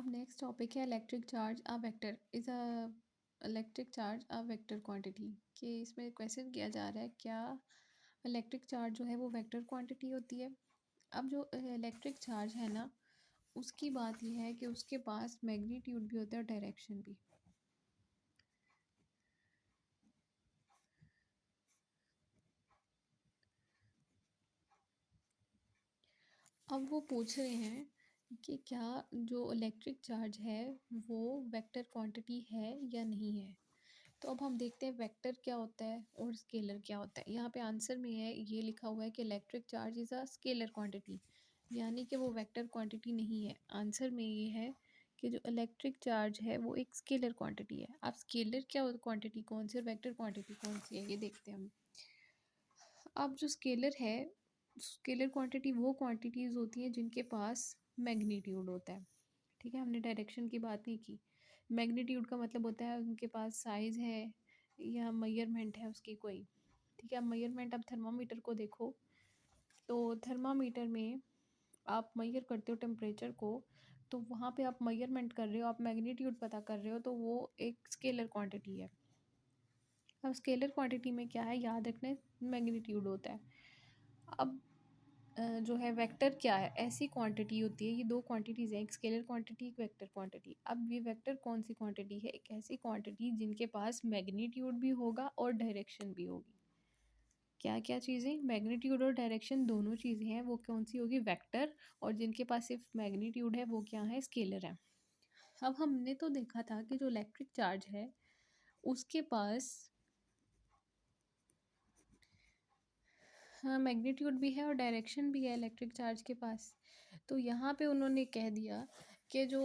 अब next topic है electric charge a vector is a electric charge a vector quantity. कि इसमें question किया जा रहा है क्या इलेक्ट्रिक चार्ज जो है वो वेक्टर क्वांटिटी होती है। अब जो इलेक्ट्रिक चार्ज है ना, उसकी बात यह है कि उसके पास मैग्नीट्यूड भी होता है और डायरेक्शन भी। अब वो पूछ रहे हैं कि क्या जो इलेक्ट्रिक चार्ज है वो वेक्टर क्वांटिटी है या नहीं है। तो अब हम देखते हैं वेक्टर क्या होता है और स्केलर क्या होता है। यहाँ पे आंसर में है ये लिखा हुआ है कि electric charge is a scalar quantity, यानी कि वो वेक्टर क्वांटिटी नहीं है। आंसर में ये है कि जो इलेक्ट्रिक चार्ज है वो एक स्केलर क्वांटिटी है। अब स्केलर क्या क्वांटिटी कौन सी और वेक्टर क्वांटिटी कौन सी है ये देखते हैं हम। अब जो स्केलर है, स्केलर क्वांटिटी वो क्वांटिटीज़ होती हैं जिनके पास मैग्नीट्यूड होता है। ठीक है, हमने डायरेक्शन की बात नहीं की। मैग्नीट्यूड का मतलब होता है उनके पास साइज़ है या मेजरमेंट है उसकी कोई। ठीक है, अब मेजरमेंट, अब थर्मामीटर को देखो तो थर्मामीटर में आप मेजर करते हो टेम्परेचर को, तो वहाँ पे आप मेजरमेंट कर रहे हो, आप मैग्नीट्यूड पता कर रहे हो, तो वो एक स्केलर क्वांटिटी है। अब स्केलर क्वांटिटी में क्या है, याद रखने मैग्नीट्यूड होता है। अब जो है वेक्टर क्या है, ऐसी क्वांटिटी होती है, ये दो क्वांटिटीज़ हैं, एक स्केलर क्वांटिटी एक वेक्टर क्वांटिटी। अब ये वेक्टर कौन सी क्वांटिटी है, एक ऐसी क्वांटिटी जिनके पास मैग्नीट्यूड भी होगा और डायरेक्शन भी होगी। क्या क्या चीज़ें, मैग्नीट्यूड और डायरेक्शन दोनों चीज़ें हैं, वो कौन सी होगी, वेक्टर। और जिनके पास सिर्फ मैग्नीट्यूड है वो क्या है, स्केलर है। अब हमने तो देखा था कि जो इलेक्ट्रिक चार्ज है उसके पास हाँ मैग्नीट्यूड भी है और डायरेक्शन भी है इलेक्ट्रिक चार्ज के पास। तो यहाँ पे उन्होंने कह दिया कि जो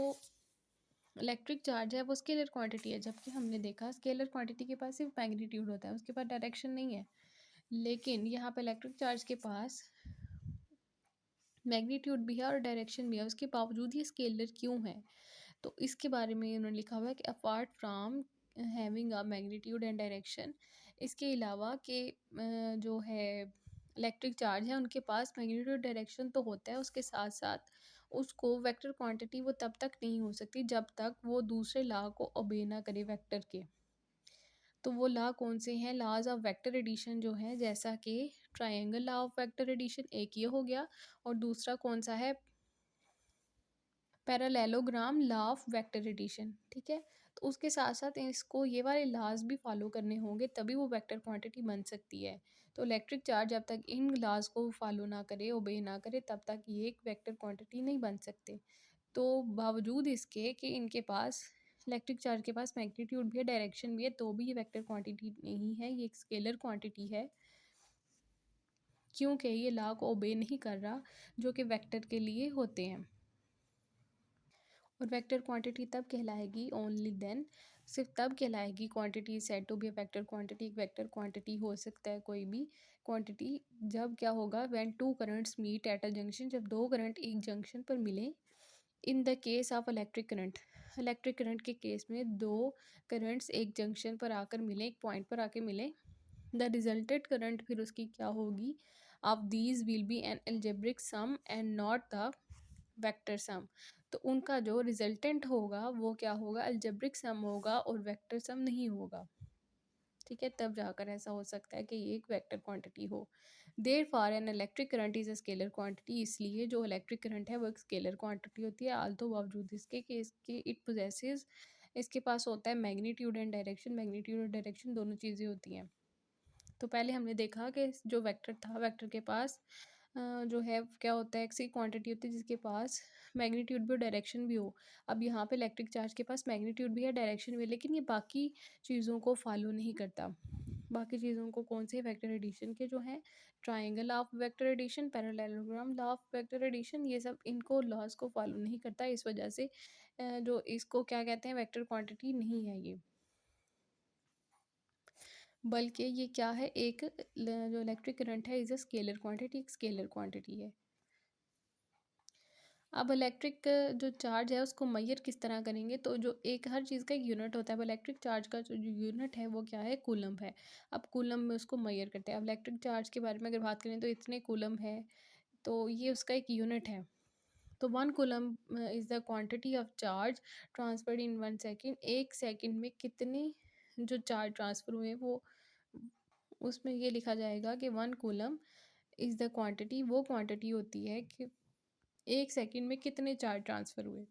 इलेक्ट्रिक चार्ज है वो स्केलर क्वांटिटी है, जबकि हमने देखा स्केलर क्वांटिटी के पास सिर्फ मैग्नीट्यूड होता है, उसके पास डायरेक्शन नहीं है। लेकिन यहाँ पे इलेक्ट्रिक चार्ज के पास मैग्नीट्यूड भी है और डायरेक्शन भी है, उसके बावजूद ये स्केलर क्यों है। तो इसके बारे में उन्होंने लिखा हुआ है कि apart from having a magnitude and direction, इसके अलावा कि जो है इलेक्ट्रिक चार्ज है उनके पास मैग्नीट्यूड डायरेक्शन तो होता है, उसके साथ साथ उसको वेक्टर क्वांटिटी वो तब तक नहीं हो सकती जब तक वो दूसरे लॉ को ओबे ना करे वेक्टर के। तो वो लॉ कौन से हैं, लॉज ऑफ वेक्टर एडिशन जो है, जैसा कि triangle law of vector addition एक ये हो गया, और दूसरा कौन सा है, parallelogram law of vector addition. ठीक है, तो उसके साथ साथ इसको ये वाले लॉज भी फॉलो करने होंगे तभी वो वेक्टर क्वांटिटी बन सकती है। तो इलेक्ट्रिक चार्ज जब तक इन लॉज को फॉलो ना करे, ओबे ना करे, तब तक ये एक वेक्टर क्वांटिटी नहीं बन सकते। तो बावजूद इसके कि इनके पास इलेक्ट्रिक चार्ज के पास मैग्नीट्यूड भी है डायरेक्शन भी है, तो भी ये वेक्टर क्वांटिटी नहीं है, ये एक स्केलर क्वांटिटी है, क्योंकि ये लॉ को ओबे नहीं कर रहा जो कि वेक्टर के लिए होते हैं। और वेक्टर क्वांटिटी तब कहलाएगी, ओनली देन, सिर्फ तब कहलाएगी quantity said to be vector quantity. एक वेक्टर क्वांटिटी हो सकता है कोई भी क्वांटिटी जब क्या होगा, when two currents meet at a junction, जब दो करंट एक जंक्शन पर मिले। In the case of electric current, electric current के केस में दो करंट्स एक जंक्शन पर आकर मिले, एक पॉइंट पर आके मिले। द रिजल्टेड करंट फिर उसकी क्या होगी, of these will be an algebraic sum and not the vector sum. तो उनका जो रिजल्टेंट होगा वो क्या होगा, अलजेब्रिक सम होगा और वेक्टर सम नहीं होगा। ठीक है, तब जाकर ऐसा हो सकता है कि ये एक वेक्टर क्वांटिटी हो। Therefore an electric current is a scalar quantity, इसलिए जो इलेक्ट्रिक करंट है वो एक स्केलर क्वांटिटी होती है, आल्दो बावजूद इसके कि इसके इट पोजेसेस, इसके पास होता है मैग्नीट्यूड एंड डायरेक्शन। मैग्नीट्यूड और डायरेक्शन दोनों चीज़ें होती हैं। तो पहले हमने देखा कि जो वेक्टर था, वेक्टर के पास जो है क्या होता है, एक सी क्वांटिटी होती है जिसके पास मैग्नीट्यूड भी और डायरेक्शन भी हो। अब यहाँ पे इलेक्ट्रिक चार्ज के पास मैग्नीट्यूड भी है डायरेक्शन भी है, लेकिन ये बाकी चीज़ों को फॉलो नहीं करता। बाकी चीज़ों को कौन से, वेक्टर एडिशन के जो हैं, triangle of vector addition, parallelogram law of vector addition, ये सब इनको लॉज को फॉलो नहीं करता। इस वजह से जो इसको क्या कहते हैं, वेक्टर क्वांटिटी नहीं है ये, बल्कि ये क्या है, एक जो इलेक्ट्रिक करंट है इज़ अ स्केलर क्वांटिटी, एक स्केलर क्वांटिटी है। अब इलेक्ट्रिक जो चार्ज है उसको मेजर किस तरह करेंगे, तो जो एक हर चीज़ का एक यूनिट होता है। अब इलेक्ट्रिक चार्ज का जो यूनिट है वो क्या है, कूलम है। अब कूलम में उसको मेजर करते हैं। अब इलेक्ट्रिक चार्ज के बारे में अगर बात करें तो इतने कूलम है, तो ये उसका एक यूनिट है। तो 1 coulomb is the quantity of charge transferred in 1 second. 1 second में कितने जो चार्ज ट्रांसफ़र हुए वो उसमें ये लिखा जाएगा कि 1 कूलम्ब इज़ द क्वांटिटी, वो क्वांटिटी होती है कि 1 सेकंड में कितने चार्ज ट्रांसफ़र हुए।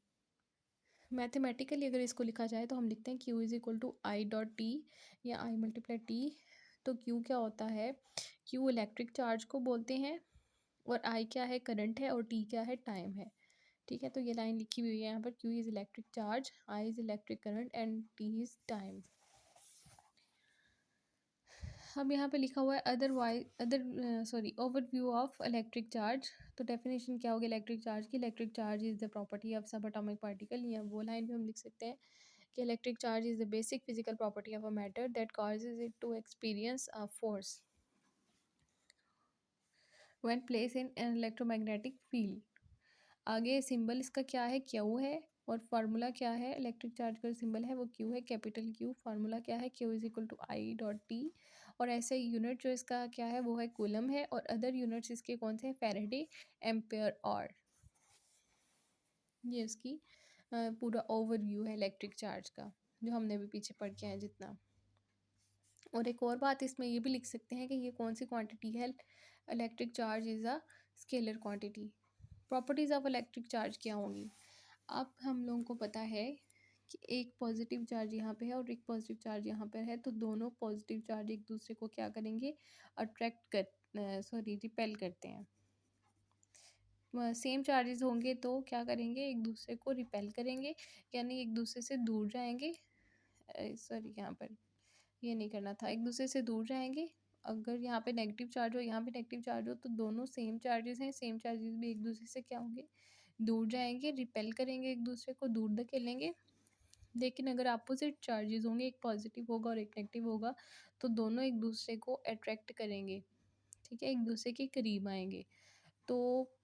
मैथमेटिकली अगर इसको लिखा जाए तो हम लिखते हैं Q is equal to I dot T या आई मल्टीप्लाई टी। तो Q क्या होता है? Q इलेक्ट्रिक चार्ज को बोलते हैं और आई क्या है? करंट है और टी क्या है? टाइम है। ठीक है, तो ये लाइन लिखी हुई है यहाँ पर, Q is electric charge, I is electric current and T is time. अब यहाँ पे लिखा हुआ है ओवरव्यू ऑफ इलेक्ट्रिक चार्ज। तो डेफिनेशन क्या होगी इलेक्ट्रिक चार्ज की? Electric charge is the property of subatomic particle, या वो लाइन भी हम लिख सकते हैं कि electric charge is the basic physical property of a matter that causes it to experience a force when place in an electromagnetic field. आगे symbol इसका क्या है? क्यू है। और फार्मूला क्या है? इलेक्ट्रिक चार्ज का सिंबल है वो क्यू है, कैपिटल क्यू। फार्मूला क्या है? Q is equal to I dot T. और ऐसे यूनिट जो इसका क्या है वो है कूलम है, और अदर यूनिट्स इसके कौन से हैं? फैराडे, एम्पेयर और। ये उसकी पूरा ओवरव्यू है इलेक्ट्रिक चार्ज का, जो हमने अभी पीछे पढ़ के आए जितना। और एक और बात इसमें ये भी लिख सकते हैं कि ये कौन सी क्वांटिटी है? Electric charge is a scalar quantity. Properties of electric charge क्या होंगी? अब हम लोगों को पता है कि एक पॉजिटिव चार्ज यहाँ पे है और एक पॉजिटिव चार्ज यहाँ पर है, तो दोनों पॉजिटिव चार्ज एक दूसरे को क्या करेंगे? रिपेल करते हैं। सेम चार्जेस होंगे तो क्या करेंगे? एक दूसरे को रिपेल करेंगे, यानी एक दूसरे से दूर जाएंगे। यहाँ पर ये नहीं करना था, एक दूसरे से दूर जाएंगे। अगर यहाँ पे नेगेटिव चार्ज हो, यहाँ पे नेगेटिव चार्ज हो, तो दोनों सेम चार्जेस हैं, सेम चार्जेस भी एक दूसरे से क्या होंगे? दूर जाएंगे, रिपेल करेंगे, एक दूसरे को दूर धकेलेंगे। लेकिन अगर अपोजिट चार्जेस होंगे, एक पॉजिटिव होगा और एक नेगेटिव होगा, तो दोनों एक दूसरे को अट्रैक्ट करेंगे। ठीक है, एक दूसरे के करीब आएंगे। तो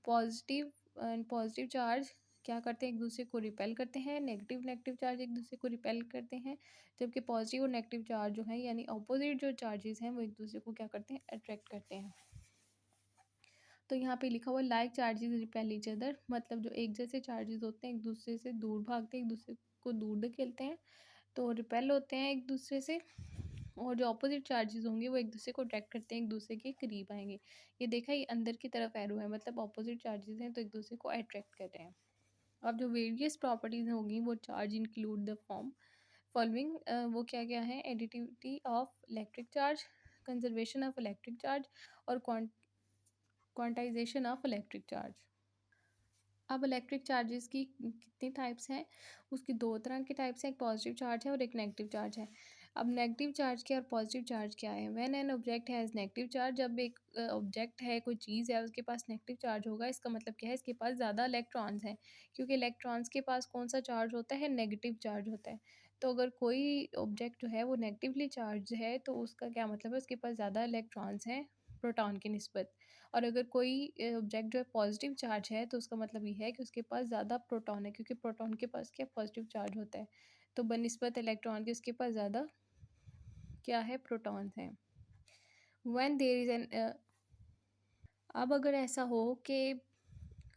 पॉजिटिव एंड पॉजिटिव चार्ज क्या करते हैं? एक दूसरे को रिपेल करते हैं। नेगेटिव नेगेटिव चार्ज एक दूसरे को रिपेल करते हैं, जबकि पॉजिटिव और नेगेटिव चार्ज जो है यानी ऑपोजिट जो चार्जेस हैं वो एक दूसरे को क्या करते हैं? अट्रैक्ट करते हैं। तो यहाँ पे लिखा हुआ like charges repel each other, मतलब जो एक जैसे चार्जेस होते हैं एक दूसरे से दूर भागते हैं, एक दूसरे को दूर धकेलते हैं, तो रिपेल होते हैं एक दूसरे से। और जो अपोजिट चार्जेस होंगे वो एक दूसरे को अट्रैक्ट करते हैं, एक दूसरे के करीब आएंगे। ये देखा, ये अंदर की तरफ एरो है, मतलब अपोजिट चार्जेस हैं तो एक दूसरे को अट्रैक्ट कर रहे हैं। अब जो वेरियस प्रॉपर्टीज होंगी वो charge include the form following, वो क्या क्या है? Additivity of electric charge, conservation of electric charge, और क्वांटाइजेशन ऑफ इलेक्ट्रिक चार्ज। अब इलेक्ट्रिक चार्जेस की कितनी टाइप्स हैं? उसकी दो तरह की टाइप्स हैं, एक पॉजिटिव चार्ज है और एक नेगेटिव चार्ज है। अब नेगेटिव चार्ज क्या और पॉजिटिव चार्ज क्या है? When an object has negative charge, जब एक ऑब्जेक्ट है, कोई चीज़ है, उसके पास नेगेटिव चार्ज होगा, इसका मतलब क्या है? इसके पास ज़्यादा इलेक्ट्रॉन्स हैं, क्योंकि इलेक्ट्रॉन्स के पास कौन सा चार्ज होता है? नेगेटिव चार्ज होता है। तो अगर कोई ऑब्जेक्ट जो है वो नेगेटिवली चार्ज है तो उसका क्या मतलब है? उसके पास ज़्यादा इलेक्ट्रॉन्स हैं प्रोटॉन की निस्बत। और अगर कोई ऑब्जेक्ट जो है पॉजिटिव चार्ज है तो उसका मतलब ये है कि उसके पास ज़्यादा प्रोटॉन है, क्योंकि प्रोटॉन के पास क्या पॉजिटिव चार्ज होता है, तो बनिस्बत इलेक्ट्रॉन के उसके पास ज़्यादा क्या है? प्रोटॉन्स हैं। व्हेन देयर इज़ एन अब अगर ऐसा हो कि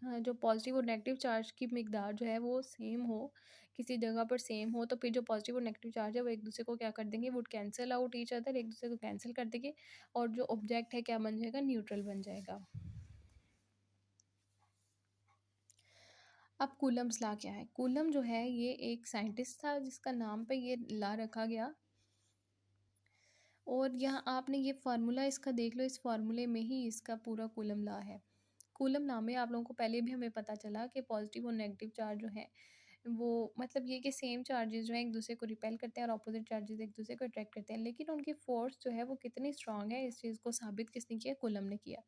जो पॉजिटिव और नेगेटिव चार्ज की मिकदार जो है वो सेम हो, किसी जगह पर सेम हो, तो फिर जो पॉजिटिव और नेगेटिव चार्ज है वो एक दूसरे को क्या कर देंगे? Would cancel out each other, एक दूसरे को कैंसिल कर देंगे, और जो ऑब्जेक्ट है क्या बन जाएगा? न्यूट्रल बन जाएगा। अब कूलम्स लॉ क्या है? कूलम जो है ये एक साइंटिस्ट था जिसका नाम पे ये लॉ रखा गया, और यहाँ आपने ये फार्मूला इसका देख लो, इस फार्मूले में ही इसका पूरा कूलम लॉ है। कूलम लॉ में आप लोगों को पहले भी हमें पता चला कि पॉजिटिव और नेगेटिव चार्ज जो है वो मतलब ये कि सेम चार्जेस जो हैं एक दूसरे को रिपेल करते हैं और अपोजिट चार्जेस एक दूसरे को अट्रैक्ट करते हैं, लेकिन उनकी फोर्स जो है वो कितनी स्ट्रांग है, इस चीज़ को साबित किसने किया? कूलम ने किया।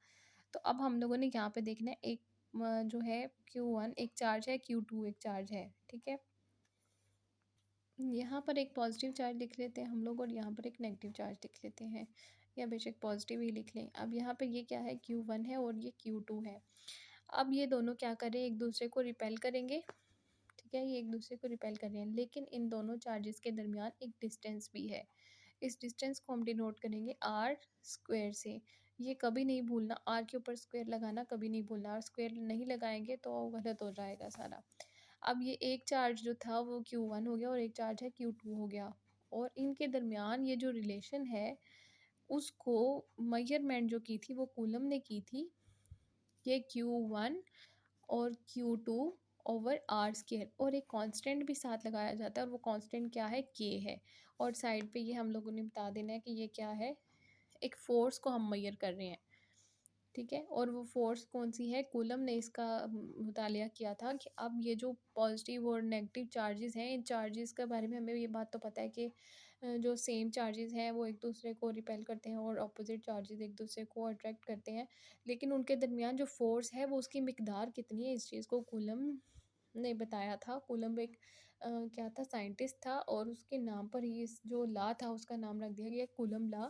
तो अब हम लोगों ने यहाँ पे देखना है, एक जो है Q1 एक चार्ज है, Q2 एक चार्ज है, ठीक है। यहाँ पर एक पॉजिटिव चार्ज लिख लेते हैं हम लोग और यहाँ पर एक नेगेटिव चार्ज लिख लेते हैं, या बेशक पॉजिटिव ही लिख लें। अब यहाँ पे ये क्या है? Q1 है और ये Q2 है। अब ये दोनों क्या करें? एक दूसरे को रिपेल करेंगे, ठीक है, ये एक दूसरे को रिपेल कर रहे हैं, लेकिन इन दोनों चार्जेस के दरमियान एक डिस्टेंस भी है। इस डिस्टेंस को हम डिनोट करेंगे R स्क्वायर से। ये कभी नहीं भूलना, आर के ऊपर स्क्वायर लगाना कभी नहीं भूलना, और स्क्वायर नहीं लगाएंगे तो गलत हो जाएगा सारा। अब ये एक चार्ज जो था वो Q1 हो गया और एक चार्ज है Q2 हो गया, और इनके दरमियान ये जो रिलेशन है उसको मेजरमेंट जो की थी वो कूलम ने की थी, ये Q1 और Q2 ओवर आर स्केयर, और एक कांस्टेंट भी साथ लगाया जाता है, और वो कांस्टेंट क्या है, K है। और साइड पे ये हम लोगों ने बता देना है कि ये क्या है, एक फोर्स को हम मेजर कर रहे हैं, ठीक है। और वो फोर्स कौन सी है, कूलम ने इसका मुतालिया किया था कि अब ये जो पॉजिटिव और नेगेटिव चार्जेस हैं, इन चार्जेस के बारे में हमें ये बात तो पता है कि जो सेम चार्जेस हैं वो एक दूसरे को रिपेल करते हैं और अपोजिट चार्जेस एक दूसरे को अट्रैक्ट करते हैं, लेकिन उनके दरमियान जो फोर्स है वो उसकी मिकदार कितनी है, इस चीज़ को कूलम ने बताया था। कूलम एक क्या था, साइंटिस्ट था, और उसके नाम पर ही इस जो लॉ था उसका नाम रख दिया गया कूलम लॉ।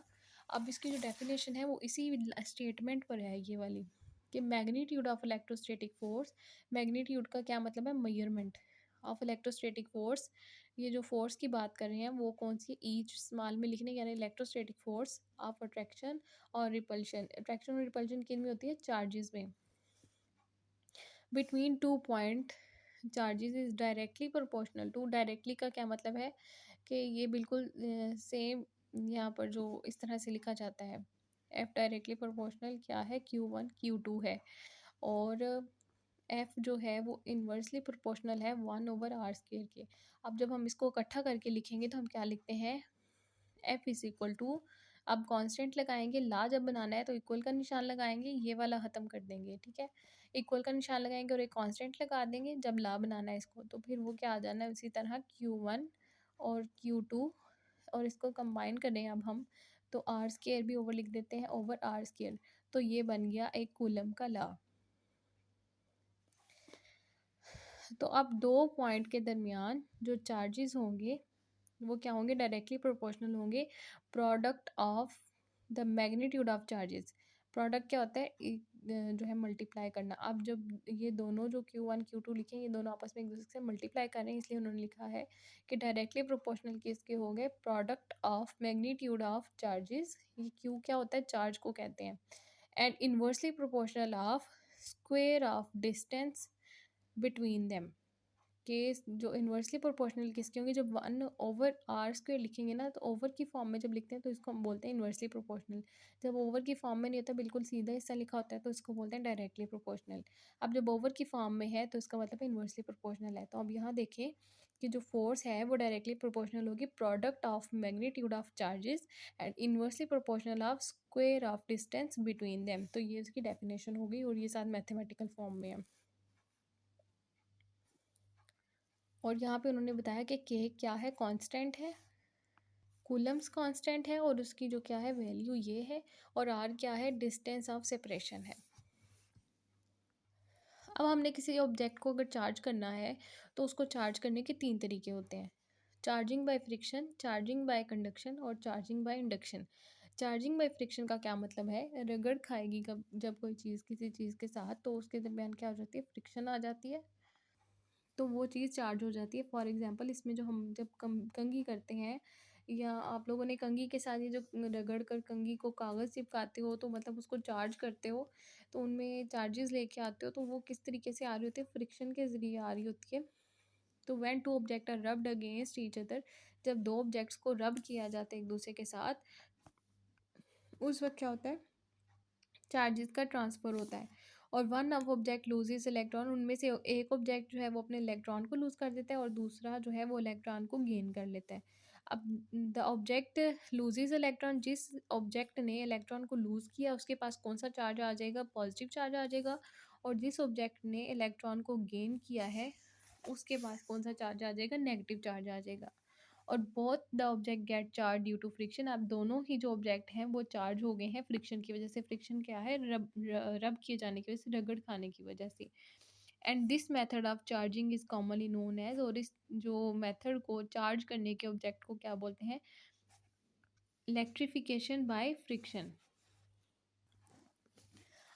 अब इसकी जो डेफिनेशन है वो इसी स्टेटमेंट पर है, ये वाली, कि magnitude of electrostatic force, magnitude का क्या मतलब है, मेजरमेंट ऑफ इलेक्ट्रोस्टैटिक फोर्स। ये जो फोर्स की बात कर रहे हैं वो कौन सी, ईच स्मॉल में लिखने, यानी इलेक्ट्रोस्टैटिक फोर्स ऑफ अट्रैक्शन और रिपल्शन, अट्रैक्शन और रिपल्शन किन में होती है, चार्जेस में, between two point charges is directly proportional to, directly का क्या मतलब है कि ये बिल्कुल सेम, यहाँ पर जो इस तरह से लिखा जाता है, एफ डायरेक्टली प्रोपोर्शनल क्या है, Q1 Q2 है, और एफ जो है वो इन्वर्सली प्रोपोर्शनल है 1/r² के। अब जब हम इसको इकट्ठा करके लिखेंगे तो हम क्या लिखते हैं, एफ इज इक्वल टू, अब कांस्टेंट लगाएंगे, ला जब बनाना है तो इक्वल का निशान लगाएंगे, ये वाला ख़त्म कर देंगे, ठीक है, इक्वल का निशान लगाएंगे और एक कांस्टेंट लगा देंगे जब ला बनाना है इसको, तो फिर वो क्या आ जाना है, उसी तरह Q1 और Q2, और इसको कंबाइन करें अब हम, तो आर स्केयर भी ओवर लिख देते हैं, ओवर आर स्केयर, तो ये बन गया एक कूलम का लॉ। तो अब दो पॉइंट के दरमियान जो चार्जेस होंगे वो क्या होंगे, डायरेक्टली प्रोपोर्शनल होंगे, product of the magnitude of charges. Product क्या होता है, जो है मल्टीप्लाई करना। अब जब ये दोनों जो Q1 Q2 लिखे, ये दोनों आपस में एक दूसरे से मल्टीप्लाई कर रहे हैं, इसलिए उन्होंने लिखा है कि डायरेक्टली प्रोपोर्शनल किसके हो गए, product of magnitude of charges, ये Q क्या होता है, चार्ज को कहते हैं, and inversely proportional of square of distance between them, के जो इन्वर्सली प्रोपोर्शनल किसके होंगे, जब 1/r² लिखेंगे ना, तो ओवर की फॉर्म में जब लिखते हैं तो इसको हम बोलते हैं इन्वर्सली प्रोपोर्शनल, जब ओवर की फॉर्म में नहीं होता, बिल्कुल सीधा हिस्सा लिखा होता है, तो इसको बोलते हैं डायरेक्टली प्रोपोर्शनल। अब जब ओवर की फॉर्म में है तो इसका मतलब इन्वर्सली प्रोपोर्शनल है। तो अब यहाँ देखें कि जो फोर्स है वो डायरेक्टली प्रोपोर्शनल होगी product of magnitude of charges and inversely proportional of square of distance between them, तो ये इसकी डेफिनेशन होगी, और ये साथ मैथमेटिकल फॉर्म में है। और यहाँ पे उन्होंने बताया कि के क्या है, कांस्टेंट है, कूलम्स कांस्टेंट है, और उसकी जो क्या है वैल्यू ये है, और आर क्या है, डिस्टेंस ऑफ सेपरेशन है। अब हमने किसी ऑब्जेक्ट को अगर चार्ज करना है तो उसको चार्ज करने के तीन तरीके होते हैं, charging by friction, charging by conduction और charging by induction. Charging by friction का क्या मतलब है, रगड़ खाएगी कब जब कोई चीज़ किसी चीज़ के साथ, तो उसके दरमियान क्या हो जाती है, फ्रिक्शन आ जाती है, तो वो चीज़ चार्ज हो जाती है। फॉर एग्जांपल इसमें जो हम जब कंघी करते हैं, या आप लोगों ने कंघी के साथ ये जो रगड़ कर कंघी को कागज़ चिपकाते हो, तो मतलब उसको चार्ज करते हो, तो उनमें चार्जेस लेके आते हो, तो वो किस तरीके से आ रही होती है, फ्रिक्शन के ज़रिए आ रही होती है। तो when two object are rubbed against each other, जब दो ऑब्जेक्ट्स को रब किया जाता है एक दूसरे के साथ, उस वक्त क्या होता है, चार्जेस का ट्रांसफ़र होता है, और one of object loses electron, उनमें से एक ऑब्जेक्ट जो है वो अपने इलेक्ट्रॉन को लूज़ कर देता है और दूसरा जो है वो इलेक्ट्रॉन को गेन कर लेता है। अब द ऑब्जेक्ट लूजेस इलेक्ट्रॉन, जिस ऑब्जेक्ट ने इलेक्ट्रॉन को लूज़ किया उसके पास कौन सा चार्ज आ जाएगा, पॉजिटिव चार्ज आ जाएगा, और जिस ऑब्जेक्ट ने इलेक्ट्रॉन को गेन किया है उसके पास कौन सा चार्ज आ जाएगा, नेगेटिव चार्ज आ जाएगा। और both the object get charge due to friction, अब दोनों ही जो ऑब्जेक्ट हैं वो चार्ज हो गए हैं फ्रिक्शन की वजह से। फ्रिक्शन क्या है, रब किए जाने की वजह से, रगड़ खाने की वजह से। And this method of charging is commonly known as, और इस जो मेथड को चार्ज करने के ऑब्जेक्ट को क्या बोलते हैं, इलेक्ट्रिफिकेशन बाय फ्रिक्शन।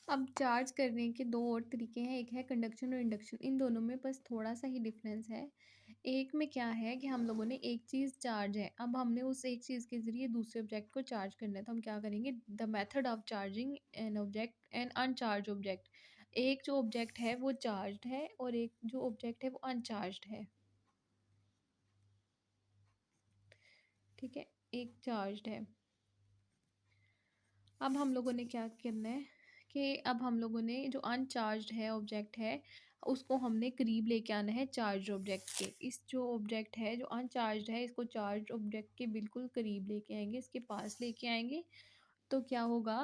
अब चार्ज करने के दो और तरीके हैं, एक है कंडक्शन और इंडक्शन, इन दोनों में बस थोड़ा सा ही डिफरेंस है। एक में क्या है कि हम लोगों ने एक चीज़ चार्ज है, अब हमने उस एक चीज़ के ज़रिए दूसरे ऑब्जेक्ट को चार्ज करना है, तो हम क्या करेंगे, the method of charging an object an uncharge object. एक जो ऑब्जेक्ट है वो चार्ज्ड है और एक जो ऑब्जेक्ट है वो अनचार्ज्ड है, ठीक है, एक चार्ज्ड है। अब हम लोगों ने क्या करना है कि अब हम लोगों ने जो अनचार्ज्ड है ऑब्जेक्ट है उसको हमने करीब लेके आना है चार्ज ऑब्जेक्ट के। इस जो ऑब्जेक्ट है जो अनचार्ज्ड है इसको चार्ज ऑब्जेक्ट के बिल्कुल करीब लेके आएंगे, इसके पास लेके आएंगे। तो क्या होगा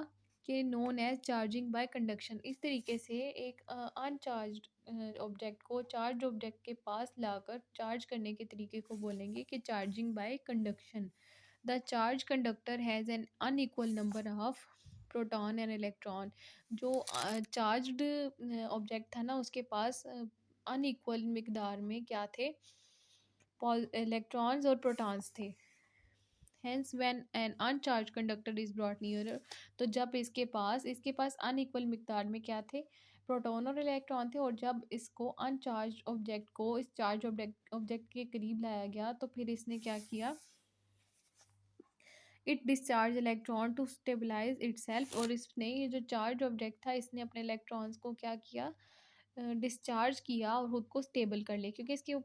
कि known as charging by conduction, इस तरीके से एक अनचार्ज्ड ऑब्जेक्ट को चार्ज ऑब्जेक्ट के पास लाकर चार्ज करने के तरीके को बोलेंगे कि charging by conduction. The charge conductor has an unequal number of proton and electron. जो चार्ज्ड ऑब्जेक्ट था ना उसके पास अनइक्वल मिकदार में क्या थे, इलेक्ट्रॉन्स और प्रोटॉन्स थे। Hence when an अनचार्ज conductor is brought nearer, तो जब इसके पास अनइक्वल मिकदार में क्या थे, प्रोटॉन और इलेक्ट्रॉन थे, और जब इसको अनचार्ज ऑब्जेक्ट को इस चार्ज ऑब्जेक्ट के करीब लाया गया तो फिर इसने क्या किया, it discharge electron to stabilise itself, और इसने ये जो चार्ज ऑब्जेक्ट था इसने अपने इलेक्ट्रॉन्स को क्या किया, डिस्चार्ज किया और खुद को स्टेबल कर लिया, क्योंकि इसके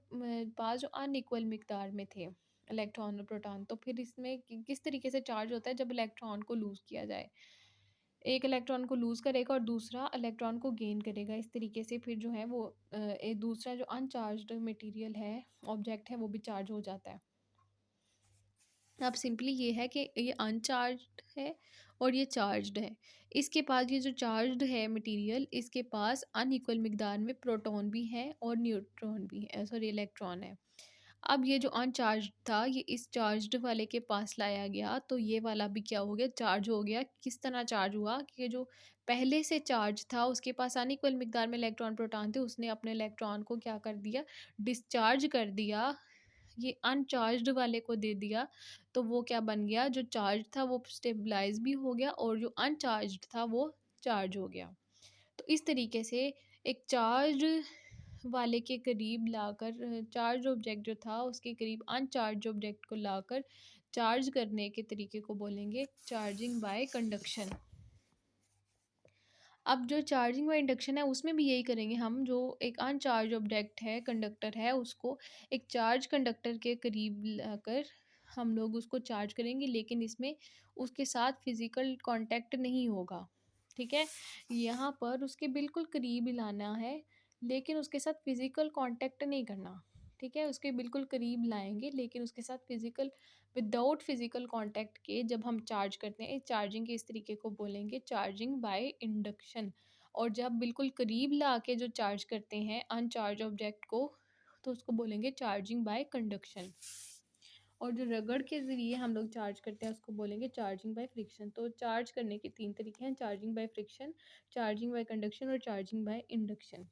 पास जो अनइक्वल मिकदार में थे इलेक्ट्रॉन और प्रोटॉन। तो फिर इसमें किस तरीके से चार्ज होता है, जब इलेक्ट्रॉन को लूज़ किया जाए, एक इलेक्ट्रॉन को लूज़ करेगा और दूसरा इलेक्ट्रॉन को गेन करेगा, इस तरीके से फिर जो है वो एक दूसरा जो अनचार्ज्ड मटेरियल है ऑब्जेक्ट है वो भी चार्ज हो जाता है। अब सिंपली ये है कि ये अनचार्ज्ड है और ये चार्ज्ड है। इसके पास ये जो चार्ज्ड है मटेरियल इसके पास अनइक्वल मिकदार में प्रोटॉन भी है और न्यूट्रॉन भी है, सॉरी इलेक्ट्रॉन है। अब ये जो अनचार्ज्ड था ये इस चार्ज्ड वाले के पास लाया गया तो ये वाला भी क्या हो गया, चार्ज हो गया। किस तरह चार्ज हुआ कि ये जो पहले से चार्ज था उसके पास अनइक्वल मिकदार में इलेक्ट्रॉन प्रोटॉन थे, उसने अपने इलेक्ट्रॉन को क्या कर दिया, डिस्चार्ज कर दिया, ये अनचार्ज्ड वाले को दे दिया। तो वो क्या बन गया, जो चार्ज था वो स्टेबलाइज भी हो गया और जो अनचार्ज्ड था वो चार्ज हो गया। तो इस तरीके से एक चार्ज वाले के करीब लाकर चार्ज ऑब्जेक्ट जो था उसके करीब अनचार्ज ऑब्जेक्ट को लाकर चार्ज करने के तरीके को बोलेंगे चार्जिंग बाय कंडक्शन। अब जो चार्जिंग व इंडक्शन है उसमें भी यही करेंगे हम, जो एक अनचार्ज ऑब्जेक्ट है कंडक्टर है उसको एक चार्ज कंडक्टर के करीब लाकर हम लोग उसको चार्ज करेंगे, लेकिन इसमें उसके साथ फिज़िकल कांटेक्ट नहीं होगा, ठीक है। यहाँ पर उसके बिल्कुल करीब ही लाना है लेकिन उसके साथ फिज़िकल कांटेक्ट नहीं करना, ठीक है। उसके बिल्कुल करीब लाएंगे लेकिन उसके साथ फिज़िकल विदाउट फिजिकल कांटेक्ट के जब हम चार्ज करते हैं, चार्जिंग के इस तरीके को बोलेंगे चार्जिंग बाय इंडक्शन। और जब बिल्कुल करीब ला के जो चार्ज करते हैं अनचार्ज ऑब्जेक्ट को तो उसको बोलेंगे चार्जिंग बाय कंडक्शन। और जो रगड़ के ज़रिए हम लोग चार्ज करते हैं उसको बोलेंगे चार्जिंग बाय फ्रिक्शन। तो चार्ज करने के तीन तरीके हैं, charging by friction, charging by conduction और चार्जिंग बाय इंडक्शन।